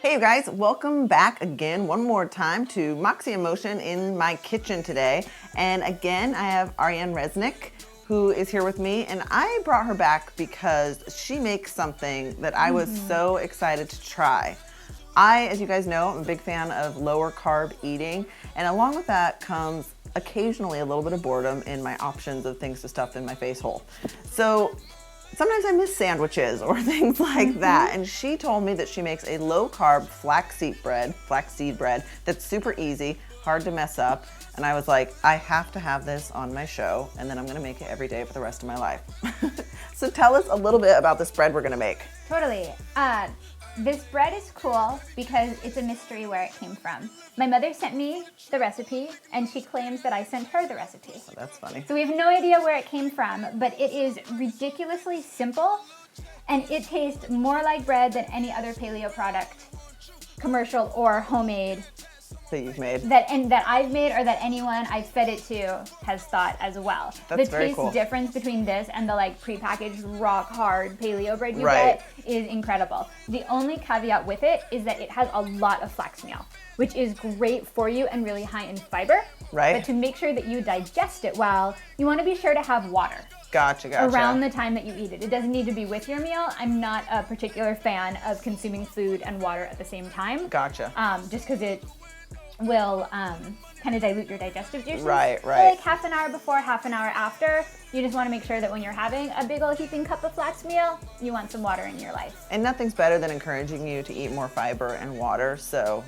Hey you guys, welcome back again one more time to Moxie Emotion in my kitchen today. And again, I have Ariane Resnick, who is here with me, and I brought her back because she makes something that I was so excited to try. I, as you guys know, I'm a big fan of lower carb eating, and along with that comes occasionally a little bit of boredom in my options of things to stuff in my face hole. So sometimes I miss sandwiches or things like that, and she told me that she makes a low carb flaxseed bread that's super easy, hard to mess up, and I was like, I have to have this on my show, and then I'm gonna make it every day for the rest of my life. So tell us a little bit about this bread we're gonna make. Totally. This bread is cool because it's a mystery where it came from. My mother sent me the recipe, and she claims that I sent her the recipe. Oh, that's funny. So we have no idea where it came from, but it is ridiculously simple, and it tastes more like bread than any other paleo product, commercial or homemade, That you've made. that I've made or that anyone I've fed it to has thought as well. That's the very taste cool. difference between this and the like prepackaged rock hard paleo bread you Right. get is incredible. The only caveat with it is that it has a lot of flax meal, which is great for you and really high in fiber. Right. But to make sure that you digest it well, you want to be sure to have water Gotcha. around the time that you eat it. It doesn't need to be with your meal. I'm not a particular fan of consuming food and water at the same time. Gotcha. Just because it will kind of dilute your digestive juices. Right. Like half an hour before, half an hour after. You just want to make sure that when you're having a big old heaping cup of flax meal, you want some water in your life. And nothing's better than encouraging you to eat more fiber and water, so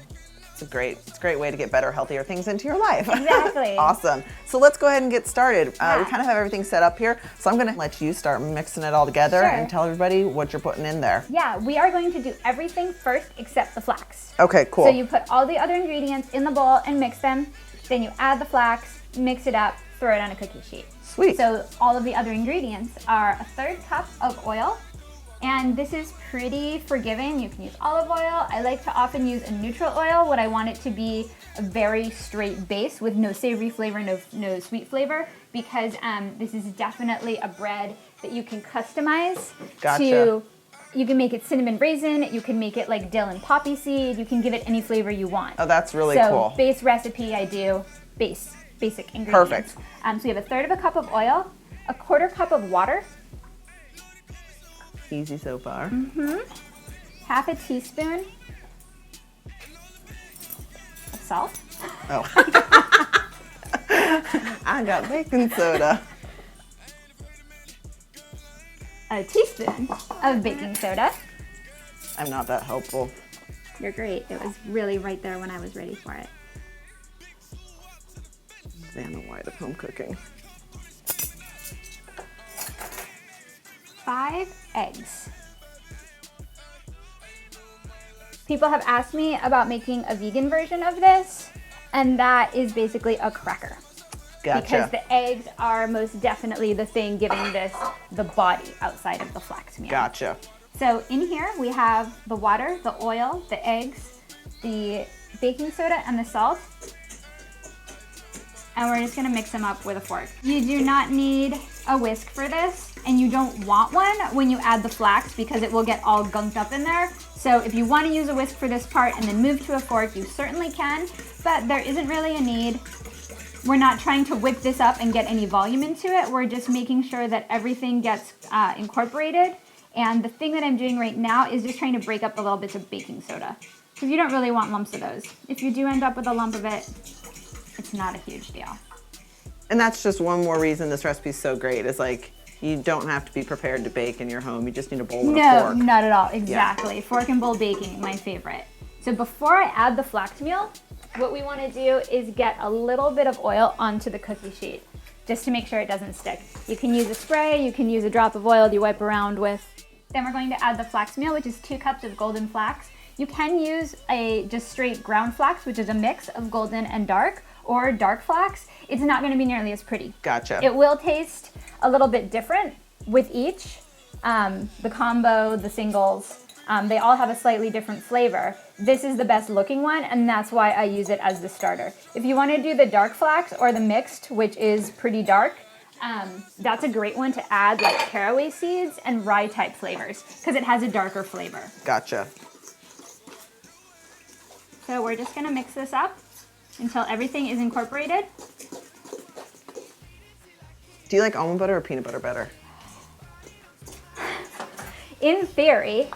it's a great way to get better, healthier things into your life. Exactly. Awesome. So let's go ahead and get started. Yeah. We kind of have everything set up here, so I'm gonna let you start mixing it all together Sure. and tell everybody what you're putting in there. Yeah, we are going to do everything first except the flax. Okay, cool. So you put all the other ingredients in the bowl and mix them. Then you add the flax, mix it up, throw it on a cookie sheet. Sweet. So all of the other ingredients are a 1/3 cup of oil. And this is pretty forgiving. You can use olive oil. I like to often use a neutral oil when I want it to be a very straight base with no savory flavor, no sweet flavor, because this is definitely a bread that you can customize Gotcha. to. You can make it cinnamon raisin. You can make it like dill and poppy seed. You can give it any flavor you want. Oh, that's really so cool. Base recipe, I do basic ingredients. Perfect. So you have a 1/3 of a cup of oil, a 1/4 cup of water, Easy so far. half a teaspoon of salt. Oh. I got baking soda. A teaspoon of baking soda. I'm not that helpful. You're great. It was really right there when I was ready for it. Vanna White of home cooking. 5 eggs. People have asked me about making a vegan version of this, and that is basically a cracker. Gotcha. Because the eggs are most definitely the thing giving this the body outside of the flax meal. Gotcha. So in here we have the water, the oil, the eggs, the baking soda, and the salt. And we're just gonna mix them up with a fork. You do not need a whisk for this, and you don't want one when you add the flax because it will get all gunked up in there. So if you wanna use a whisk for this part and then move to a fork, you certainly can, but there isn't really a need. We're not trying to whip this up and get any volume into it. We're just making sure that everything gets incorporated. And the thing that I'm doing right now is just trying to break up the little bits of baking soda, because you don't really want lumps of those. If you do end up with a lump of it, it's not a huge deal. And that's just one more reason this recipe is so great. Is like you don't have to be prepared to bake in your home. You just need a bowl and a No, fork. not at all. Exactly. Fork and bowl baking, my favorite. So before I add the flax meal, what we want to do is get a little bit of oil onto the cookie sheet, just to make sure it doesn't stick. You can use a spray, you can use a drop of oil you wipe around with. Then we're going to add the flax meal, which is 2 cups of golden flax. You can use a just straight ground flax, which is a mix of golden and dark, or dark flax. It's not going to be nearly as pretty. Gotcha. It will taste a little bit different with each. The combo, the singles, they all have a slightly different flavor. This is the best looking one, and that's why I use it as the starter. If you want to do the dark flax or the mixed, which is pretty dark, that's a great one to add like caraway seeds and rye type flavors, because it has a darker flavor. Gotcha. So we're just gonna mix this up until everything is incorporated. Do you like almond butter or peanut butter better? In theory,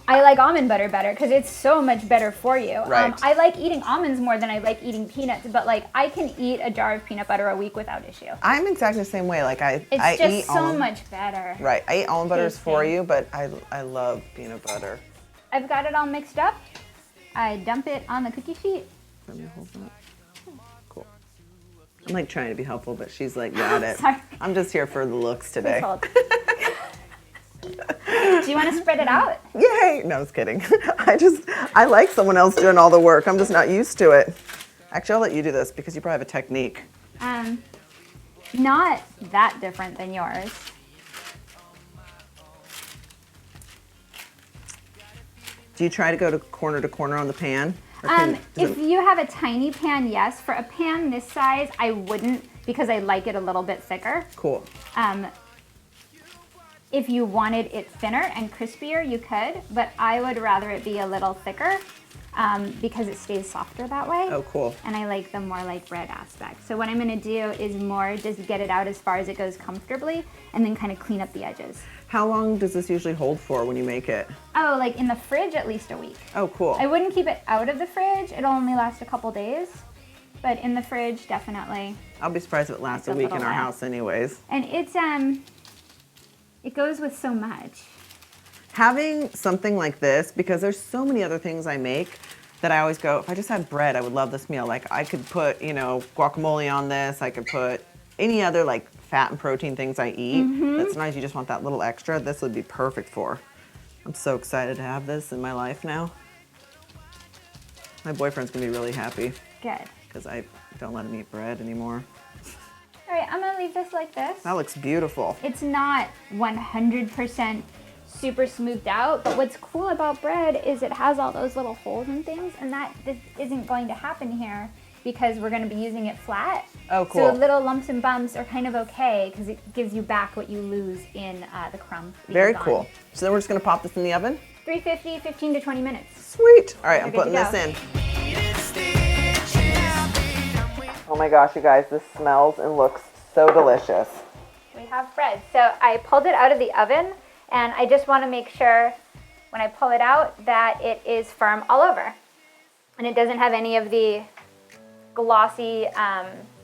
I like almond butter better because it's so much better for you. Right. I like eating almonds more than I like eating peanuts, but like I can eat a jar of peanut butter a week without issue. I'm exactly the same way. Like I It's just eat so much better. Right, I eat almond butters for Tasting. you, but I love peanut butter. I've got it all mixed up. I dump it on the cookie sheet. Let me hold that. Cool. I'm like trying to be helpful, but she's like, got it. Sorry. I'm just here for the looks today. Please hold. Do you want to spread it out? Yay! No, I was kidding. I like someone else doing all the work. I'm just not used to it. Actually, I'll let you do this because you probably have a technique. Not that different than yours. Do you try to go to corner on the pan? Or If you have a tiny pan, yes. For a pan this size, I wouldn't because I like it a little bit thicker. Cool. If you wanted it thinner and crispier, you could, but I would rather it be a little thicker because it stays softer that way. Oh, cool. And I like the more like bread aspect. So what I'm gonna do is more just get it out as far as it goes comfortably and then kind of clean up the edges. How long does this usually hold for when you make it? Oh, like in the fridge, at least a week. Oh, cool. I wouldn't keep it out of the fridge. It'll only last a couple days, but in the fridge, definitely. I'll be surprised if it lasts a It's a week in little our while. house anyways. And it's, it goes with so much. Having something like this, because there's so many other things I make that I always go, if I just had bread, I would love this meal. Like I could put, guacamole on this. I could put any other like fat and protein things I eat. That sometimes you just want that little extra. This would be perfect for. I'm so excited to have this in my life now. My boyfriend's gonna be really happy Good. because I don't let him eat bread anymore. All right, I'm gonna leave this like this. That looks beautiful. It's not 100% super smoothed out, but what's cool about bread is it has all those little holes and things, and this isn't going to happen here because we're gonna be using it flat. Oh, cool. So little lumps and bumps are kind of okay because it gives you back what you lose in the crumb. Very cool. So then we're just gonna pop this in the oven? 350, 15 to 20 minutes. Sweet. All right, I'm You're good putting to this go. in. Oh my gosh, you guys, this smells and looks so delicious. We have bread. So I pulled it out of the oven, and I just want to make sure when I pull it out that it is firm all over. And it doesn't have any of the glossy,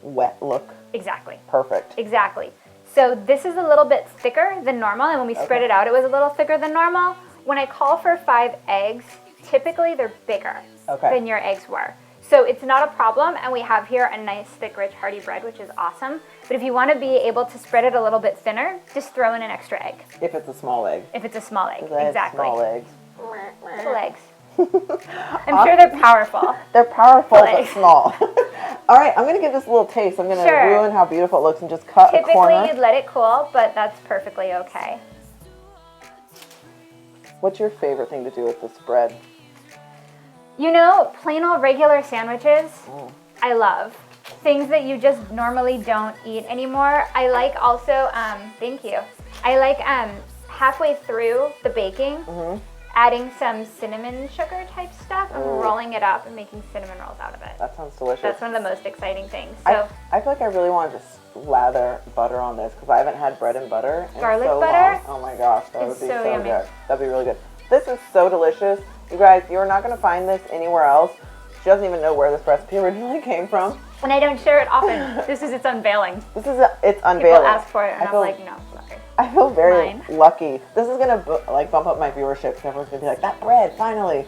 Wet look. exactly. Perfect. Exactly. So this is a little bit thicker than normal, and when we spread it out, it was a little thicker than normal. When I call for 5 eggs, typically they're bigger than your eggs were. So it's not a problem, and we have here a nice, thick, rich, hearty bread, which is awesome. But if you want to be able to spread it a little bit thinner, just throw in an extra egg. If it's a small egg. If it's a small egg, 'Cause I have exactly. Small eggs. Little eggs. I'm sure they're powerful. They're powerful but Eggs. small. All right, I'm gonna give this a little taste. I'm gonna Sure. ruin how beautiful it looks and just cut a Typically, corner. you'd let it cool, but that's perfectly okay. What's your favorite thing to do with this bread? You know, plain old regular sandwiches, I love. Things that you just normally don't eat anymore. I like also, thank you. I like halfway through the baking, adding some cinnamon sugar type stuff and rolling it up and making cinnamon rolls out of it. That sounds delicious. That's one of the most exciting things. So I feel like I really want to just lather butter on this because I haven't had bread and butter in Garlic so butter? long. Oh my gosh, that would It's be so so yummy. good. That'd be really good. This is so delicious. You guys, you're not going to find this anywhere else. She doesn't even know where this recipe originally came from. and I don't share it often. This is its unveiling. It's unveiling. People ask for it, and I'm like, no, sorry. I feel very Mine. lucky. This is gonna bump up my viewership because everyone's gonna be like, that bread, finally.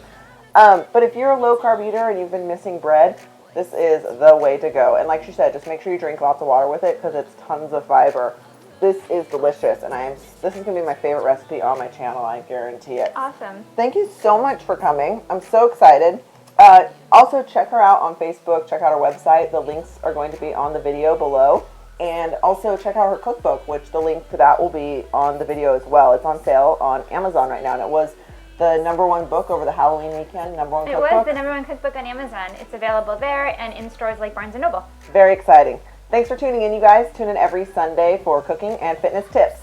But if you're a low carb eater and you've been missing bread, this is the way to go. And like she said, just make sure you drink lots of water with it because it's tons of fiber. This is delicious, and this is gonna be my favorite recipe on my channel. I guarantee it. Awesome. Thank you so much for coming. I'm so excited. Also, check her out on Facebook. Check out her website. The links are going to be on the video below. And also check out her cookbook, which the link to that will be on the video as well. It's on sale on Amazon right now, and it was the #1 book over the Halloween weekend, #1 It cookbook. was the #1 cookbook on Amazon. It's available there and in stores like Barnes & Noble. Very exciting. Thanks for tuning in, you guys. Tune in every Sunday for cooking and fitness tips.